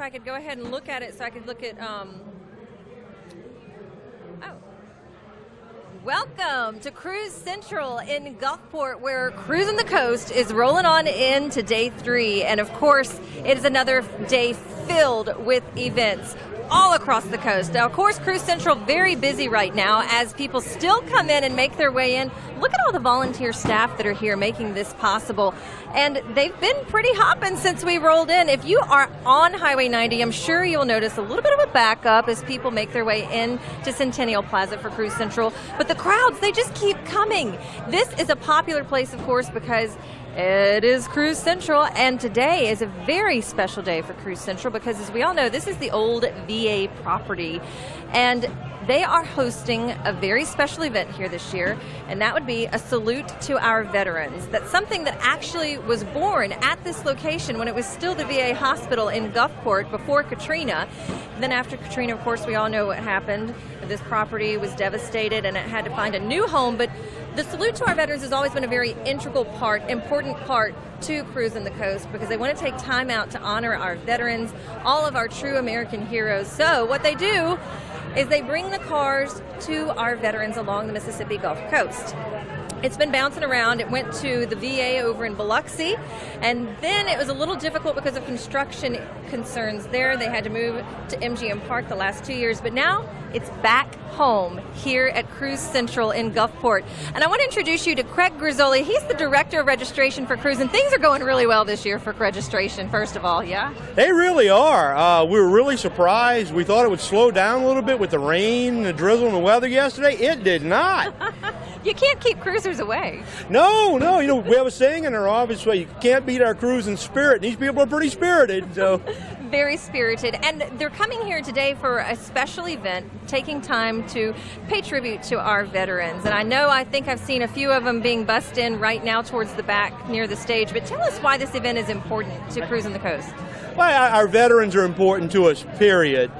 I could go ahead and look at it so I could look at, Welcome to Cruise Central in Gulfport, where Cruisin the Coast is rolling on into day 3. And of course, it is another day filled with events all across the coast. Now, of course, Cruise Central very busy right now as people still come in and make their way in. Look at all the volunteer staff that are here making this possible. And they've been pretty hopping since we rolled in. If you are on Highway 90, I'm sure you'll notice a little bit of a backup as people make their way in to Centennial Plaza for Cruise Central. But the crowds, they just keep coming. This is a popular place, of course, because it is Cruise Central, and today is a very special day for Cruise Central because, as we all know, this is the old VA property, and they are hosting a very special event here this year, and that would be a salute to our veterans. That's something that actually was born at this location when it was still the VA hospital in Gulfport before Katrina. Then after Katrina, of course, we all know what happened. This property was devastated and it had to find a new home, but the salute to our veterans has always been a very integral part, important part to Cruisin the Coast because they want to take time out to honor our veterans, all of our true American heroes. So what they do is they bring the cars to our veterans along the Mississippi Gulf Coast. It's been bouncing around. It went to the VA over in Biloxi, and then it was a little difficult because of construction concerns there. They had to move to MGM Park the last 2 years, but now it's back home here at Cruise Central in Gulfport. And I want to introduce you to Craig Grizzoli. He's the Director of Registration for Cruisin. Things are going really well this year for registration, first of all, yeah? They really are. We were really surprised. We thought it would slow down a little bit with the rain, the drizzle, and the weather yesterday. It did not. You can't keep cruisers away. No. You know, we have a saying in our office, you can't beat our cruising spirit. These people are pretty spirited, so. Very spirited. And they're coming here today for a special event, taking time to pay tribute to our veterans. And I think I've seen a few of them being bussed in right now towards the back near the stage. But tell us why this event is important to Cruisin the Coast. Well, our veterans are important to us, period.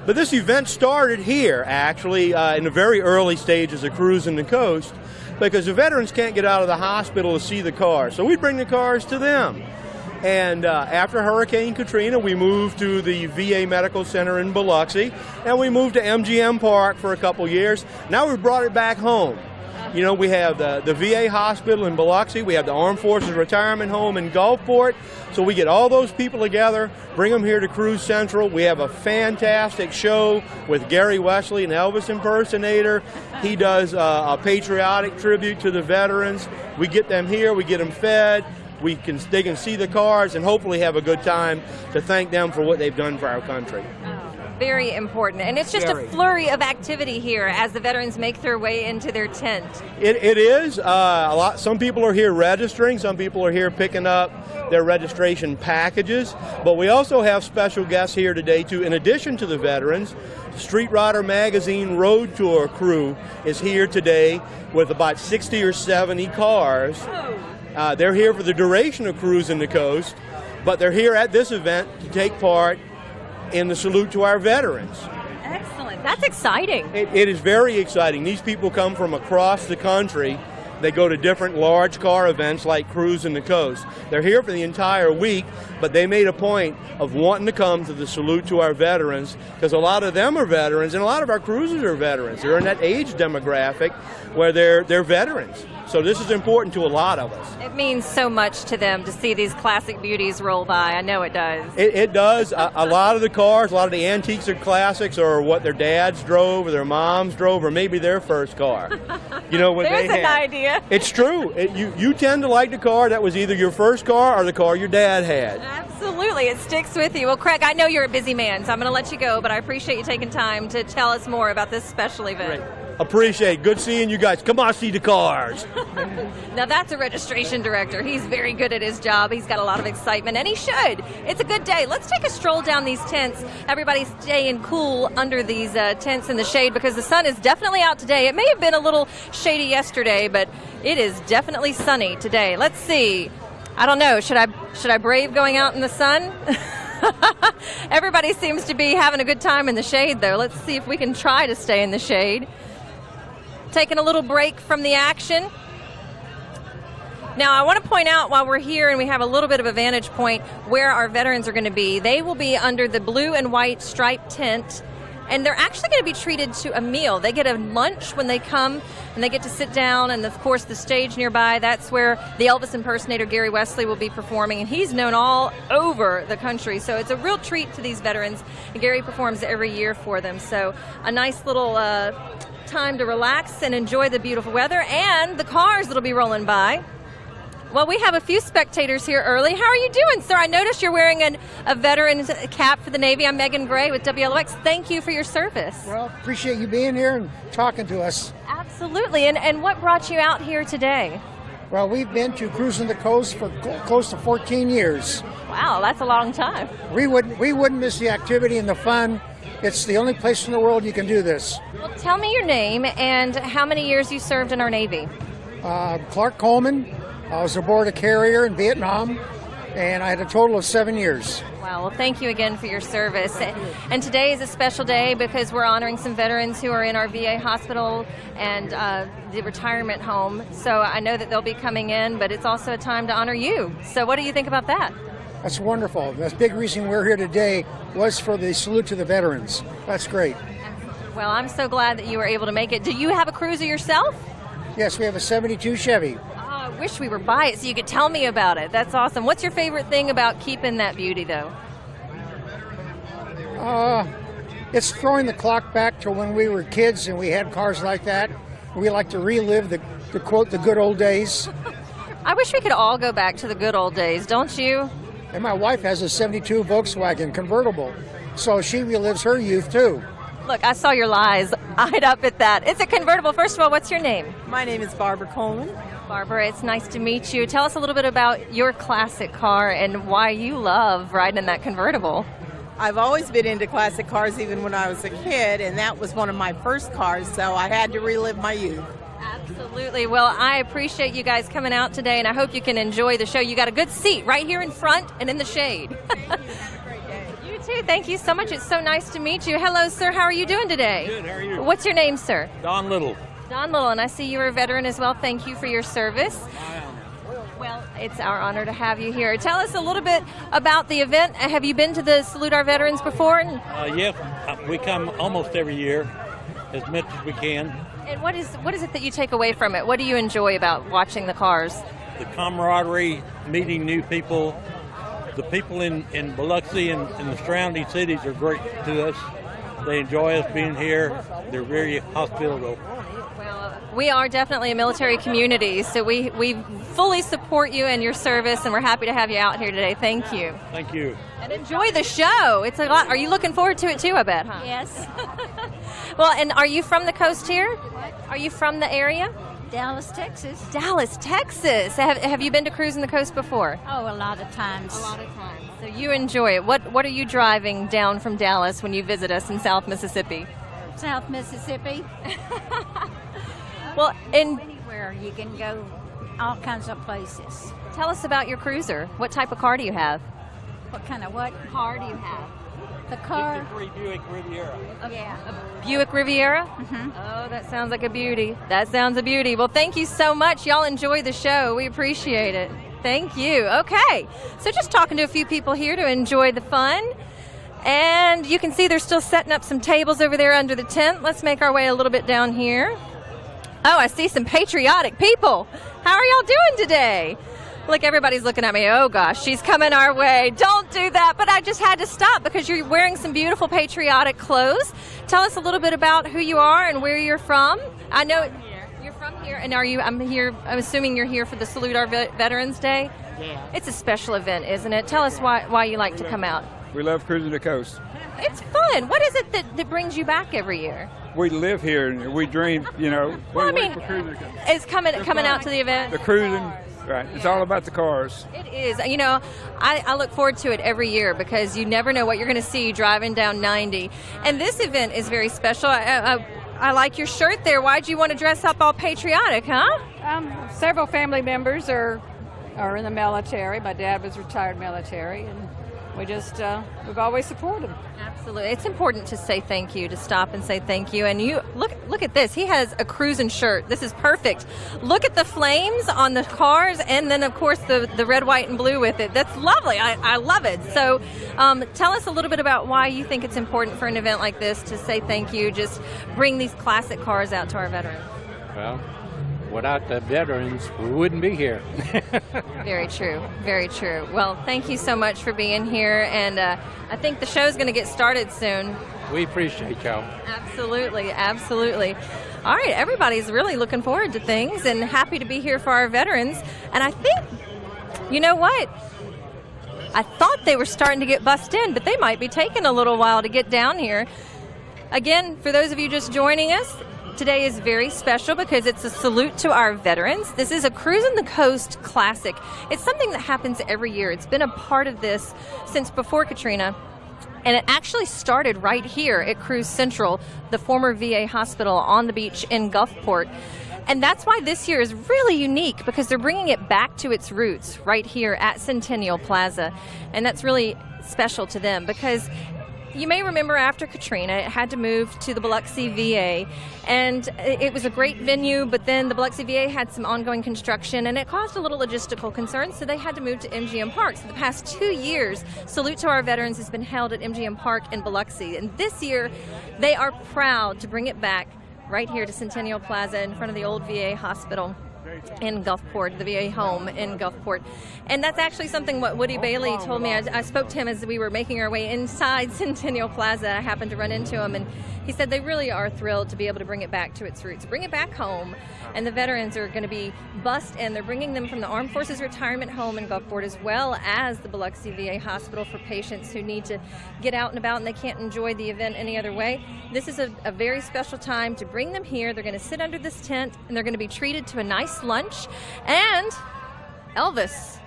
But this event started here, actually, in the very early stages of Cruisin the Coast, because the veterans can't get out of the hospital to see the cars. So we bring the cars to them. And after Hurricane Katrina, we moved to the VA Medical Center in Biloxi, and we moved to MGM Park for a couple years. Now we brought it back home. You know, we have the VA hospital in Biloxi, we have the Armed Forces Retirement Home in Gulfport, so we get all those people together, bring them here to Cruise Central. We have a fantastic show with Gary Wesley, an Elvis impersonator. He does a patriotic tribute to the veterans. We get them here, we get them fed. They can see the cars and hopefully have a good time to thank them for what they've done for our country. Very important. And it's just a flurry of activity here as the veterans make their way into their tent. It is. Some people are here registering. Some people are here picking up their registration packages. But we also have special guests here today, too. In addition to the veterans, Street Rider Magazine Road Tour crew is here today with about 60 or 70 cars. They're here for the duration of Cruisin the Coast, but they're here at this event to take part in the salute to our veterans. Excellent. That's exciting. It is very exciting. These people come from across the country. They go to different large car events like Cruisin the Coast. They're here for the entire week, but they made a point of wanting to come to the salute to our veterans because a lot of them are veterans and a lot of our cruisers are veterans. They're in that age demographic where they're veterans. So this is important to a lot of us. It means so much to them to see these classic beauties roll by. I know it does. It does. A lot of the cars, a lot of the antiques or classics are what their dads drove or their moms drove or maybe their first car. You know what There's they had. an idea. It's true. You tend to like the car that was either your first car or the car your dad had. Absolutely. It sticks with you. Well, Craig, I know you're a busy man, so I'm going to let you go, but I appreciate you taking time to tell us more about this special event. Great. Appreciate it. Good seeing you guys. Come on, see the cars. Now that's a registration director. He's very good at his job. He's got a lot of excitement, and he should. It's a good day. Let's take a stroll down these tents. Everybody's staying cool under these tents in the shade because the sun is definitely out today. It may have been a little shady yesterday, but it is definitely sunny today. Let's see. I don't know. Should I brave going out in the sun? Everybody seems to be having a good time in the shade, though. Let's see if we can try to stay in the shade. Taking a little break from the action. Now, I want to point out while we're here and we have a little bit of a vantage point where our veterans are going to be. They will be under the blue and white striped tent, and they're actually going to be treated to a meal. They get a lunch when they come, and they get to sit down, and of course the stage nearby, that's where the Elvis impersonator Gary Wesley will be performing, and he's known all over the country, so it's a real treat to these veterans, and Gary performs every year for them, so a nice little time to relax and enjoy the beautiful weather and the cars that'll be rolling by. Well, we have a few spectators here early. How are you doing, sir? I noticed you're wearing a veteran's cap for the Navy. I'm Meggan Gray with WLOX. Thank you for your service. Well, appreciate you being here and talking to us. Absolutely. And what brought you out here today? Well, we've been to Cruisin The Coast for close to 14 years. Wow, that's a long time. We wouldn't miss the activity and the fun. It's the only place in the world you can do this. Well, tell me your name and how many years you served in our Navy. Clark Coleman. I was aboard a carrier in Vietnam, and I had a total of 7 years. Wow, well, thank you again for your service. And today is a special day because we're honoring some veterans who are in our VA hospital and the retirement home. So I know that they'll be coming in, but it's also a time to honor you. So what do you think about that? That's wonderful. The big reason we're here today was for the salute to the veterans. That's great. Well, I'm so glad that you were able to make it. Do you have a cruiser yourself? Yes, we have a 72 Chevy. I wish we were by it so you could tell me about it. That's awesome. What's your favorite thing about keeping that beauty, though? It's throwing the clock back to when we were kids and we had cars like that. We like to relive the quote, the good old days. I wish we could all go back to the good old days, don't you? And my wife has a 72 Volkswagen convertible, so she relives her youth, too. Look, I saw your lies eyed up at that. It's a convertible. First of all, what's your name? My name is Barbara Coleman. Barbara, it's nice to meet you. Tell us a little bit about your classic car and why you love riding in that convertible. I've always been into classic cars even when I was a kid, and that was one of my first cars, so I had to relive my youth. Absolutely. Well, I appreciate you guys coming out today, and I hope you can enjoy the show. You got a good seat right here in front and in the shade. Thank you. Have a great day. You too. Thank you so much. It's so nice to meet you. Hello, sir. How are you doing today? Good. How are you? What's your name, sir? Don Little. Don Little, and I see you're a veteran as well. Thank you for your service. Well, it's our honor to have you here. Tell us a little bit about the event. Have you been to the Salute Our Veterans before? Yes, we come almost every year, as much as we can. And what is it that you take away from it? What do you enjoy about watching the cars? The camaraderie, meeting new people. The people in Biloxi and the surrounding cities are great to us. They enjoy us being here. They're very hospitable. Well, we are definitely a military community, so we fully support you and your service, and we're happy to have you out here today. Thank you. Thank you. And enjoy the show. It's a lot. Are you looking forward to it too, I bet, huh? Yes. Well, and are you from the coast here? Are you from the area? Dallas, Texas. Dallas, Texas. Have you been to Cruisin The Coast before? Oh, a lot of times. A lot of times. So you enjoy it. What are you driving down from Dallas when you visit us in South Mississippi? South Mississippi. Well, Anywhere you can go, all kinds of places. Tell us about your cruiser. What type of car do you have? What kind of what? Car do you have? The car. Buick Riviera. Yeah. Buick Riviera? Mm-hmm. Oh, that sounds like a beauty. That sounds a beauty. Well, thank you so much. Y'all enjoy the show. We appreciate it. Thank you. Okay. So just talking to a few people here to enjoy the fun. And you can see they're still setting up some tables over there under the tent. Let's make our way a little bit down here. Oh, I see some patriotic people. How are y'all doing today? Look, everybody's looking at me. Oh, gosh, she's coming our way. Don't do that. But I just had to stop because you're wearing some beautiful patriotic clothes. Tell us a little bit about who you are and where you're from. I know you're from here. And I'm assuming you're here for the Salute Our Veterans Day? Yeah. It's a special event, isn't it? Tell us why you like to come out. We love Cruisin The Coast. It's fun. What is it that brings you back every year? We live here and we dream, Well, I mean, it's coming out to the event. The cruising, right. It's all about the cars. It is. I look forward to it every year because you never know what you're going to see driving down 90. And this event is very special. I like your shirt there. Why'd you want to dress up all patriotic, huh? Several family members are in the military. My dad was retired military, and we've always supported them. Absolutely. It's important to say thank you, to stop and say thank you. And you look at this. He has a Cruisin' shirt. This is perfect. Look at the flames on the cars, and then, of course, the red, white, and blue with it. That's lovely. I love it. So tell us a little bit about why you think it's important for an event like this to say thank you, just bring these classic cars out to our veterans. Well, without the veterans, we wouldn't be here. Very true. Very true. Well, thank you so much for being here, and I think the show's going to get started soon. We appreciate y'all. Absolutely, absolutely. All right, everybody's really looking forward to things and happy to be here for our veterans. And I think, you know what? I thought they were starting to get bussed in, but they might be taking a little while to get down here. Again, for those of you just joining us, today is very special because it's a salute to our veterans. This is a Cruisin' the Coast classic. It's something that happens every year. It's been a part of this since before Katrina. And it actually started right here at Cruise Central, the former VA hospital on the beach in Gulfport. And that's why this year is really unique, because they're bringing it back to its roots right here at Centennial Plaza. And that's really special to them because you may remember after Katrina, it had to move to the Biloxi VA, and it was a great venue, but then the Biloxi VA had some ongoing construction, and it caused a little logistical concern, so they had to move to MGM Park. So the past 2 years, Salute to Our Veterans has been held at MGM Park in Biloxi, and this year, they are proud to bring it back right here to Centennial Plaza in front of the old VA hospital in Gulfport, the VA home in Gulfport. And that's actually something what Woody Bailey told me. I spoke to him as we were making our way inside Centennial Plaza. I happened to run into him, and he said they really are thrilled to be able to bring it back to its roots, bring it back home. And the veterans are going to be bussed in. They're bringing them from the Armed Forces Retirement Home in Gulfport, as well as the Biloxi VA Hospital for patients who need to get out and about and they can't enjoy the event any other way. This is a very special time to bring them here. They're going to sit under this tent, and they're going to be treated to a nice lunch. And Elvis.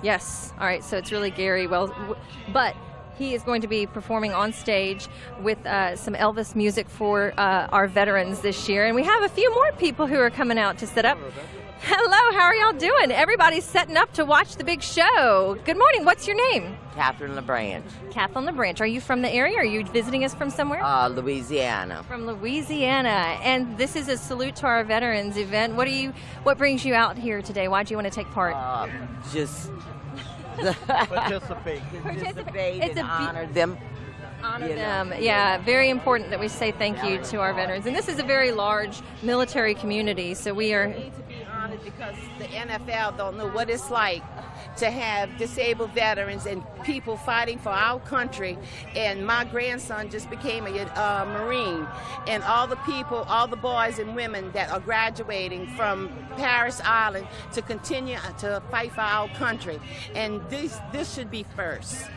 Yes. All right, so it's really Gary. Well, but he is going to be performing on stage with some Elvis music for our veterans this year. And we have a few more people who are coming out to sit up. Hello, how are y'all doing? Everybody's setting up to watch the big show. Good morning. What's your name? Catherine LaBranch. Catherine LaBranch. Are you from the area? Are you visiting us from somewhere? Louisiana. From Louisiana. And this is a Salute to Our Veterans event. What brings you out here today? Why do you want to take part? Just Participate and honor them. Honor them. Yeah, very important that we say thank you to our veterans. And this is a very large military community, so we are... We need to be honored because the NFL don't know what it's like to have disabled veterans and people fighting for our country. And my grandson just became a Marine. And all the people, all the boys and women that are graduating from Paris Island to continue to fight for our country. And this should be first.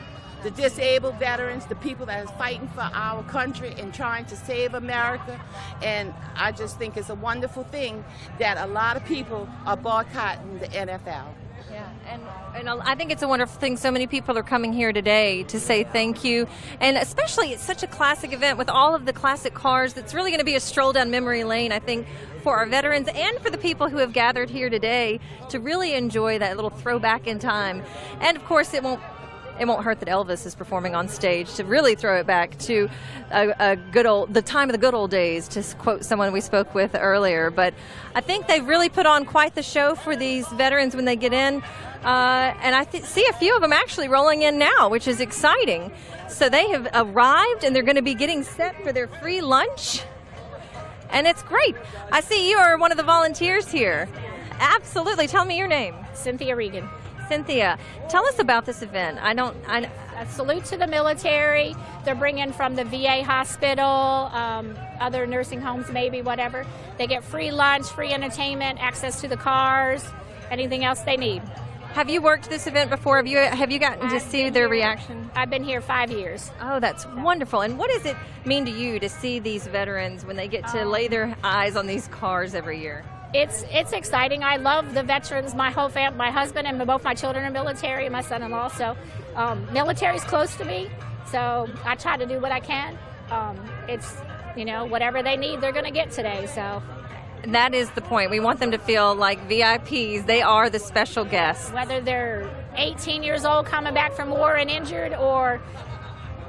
The disabled veterans, the people that are fighting for our country and trying to save America. And I just think it's a wonderful thing that a lot of people are boycotting the NFL. Yeah, and I think it's a wonderful thing. So many people are coming here today to say thank you. And especially it's such a classic event with all of the classic cars. That's really going to be a stroll down memory lane, I think, for our veterans and for the people who have gathered here today to really enjoy that little throwback in time. And of course, it won't hurt that Elvis is performing on stage to really throw it back to the time of the good old days, to quote someone we spoke with earlier. But I think they've really put on quite the show for these veterans when they get in. And I see a few of them actually rolling in now, which is exciting. So they have arrived, and they're going to be getting set for their free lunch. And it's great. I see you are one of the volunteers here. Absolutely. Tell me your name. Cynthia Regan. Cynthia, tell us about this event. A salute to the military. They're bringing from the VA hospital, other nursing homes, maybe, whatever. They get free lunch, free entertainment, access to the cars, anything else they need. Have you worked this event before? Have you gotten to see their reaction? I've been here 5 years. Oh, that's wonderful. And what does it mean to you to see these veterans when they get to lay their eyes on these cars every year? It's exciting. I love the veterans. My whole family, my husband and both my children are military, and my son-in-law. So military's close to me, so I try to do what I can. It's, whatever they need, they're going to get today. So that is the point. We want them to feel like VIPs. They are the special guests. Whether they're 18 years old coming back from war and injured, or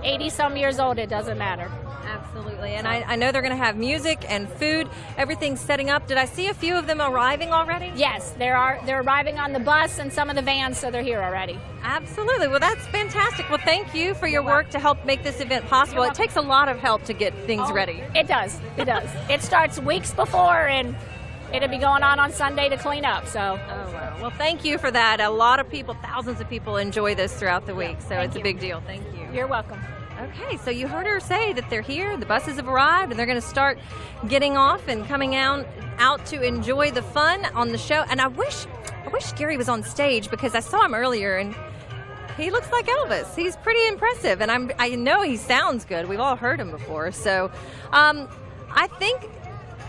80-some years old, it doesn't matter. Absolutely. And I know they're going to have music and food. Everything's setting up. Did I see a few of them arriving already? Yes, they're arriving on the bus and some of the vans, so they're here already. Absolutely. Well, that's fantastic. Well, thank you for your work to help make this event possible. It takes a lot of help to get things ready. It does. It does. It starts weeks before, and it'll be going on Sunday to clean up. So. Oh, wow. Well, thank you for that. A lot of people, thousands of people enjoy this throughout the week, so it's a big deal. Thank you. You're welcome. Okay, so you heard her say that they're here, the buses have arrived, and they're going to start getting off and coming out to enjoy the fun on the show. And I wish Gary was on stage, because I saw him earlier and he looks like Elvis. He's pretty impressive, and I know he sounds good. We've all heard him before. So I think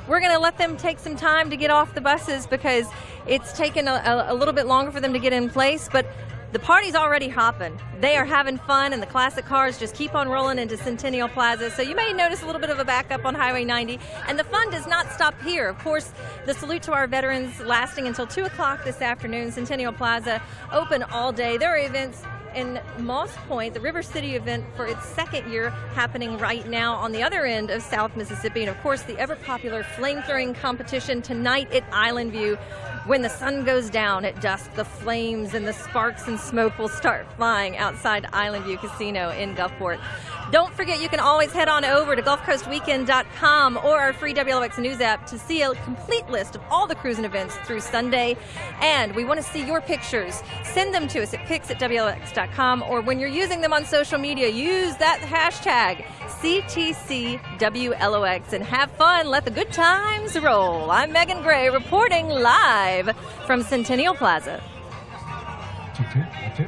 we're going to let them take some time to get off the buses, because it's taken a little bit longer for them to get in place, but the party's already hopping. They are having fun, and the classic cars just keep on rolling into Centennial Plaza. So you may notice a little bit of a backup on Highway 90, and the fun does not stop here. Of course, the salute to our veterans lasting until 2 o'clock this afternoon. Centennial Plaza open all day. There are events in Moss Point, the River City event, for its second year, happening right now on the other end of South Mississippi. And of course, the ever popular flame-throwing competition tonight at Island View. When the sun goes down at dusk, the flames and the sparks and smoke will start flying outside Island View Casino in Gulfport. Don't forget, you can always head on over to GulfCoastWeekend.com or our free WLOX News app to see a complete list of all the cruising events through Sunday. And we want to see your pictures. Send them to us at pics@WLOX.com, or when you're using them on social media, use that hashtag CTCWLOX and have fun. Let the good times roll. I'm Meggan Gray reporting live from Centennial Plaza. That's it.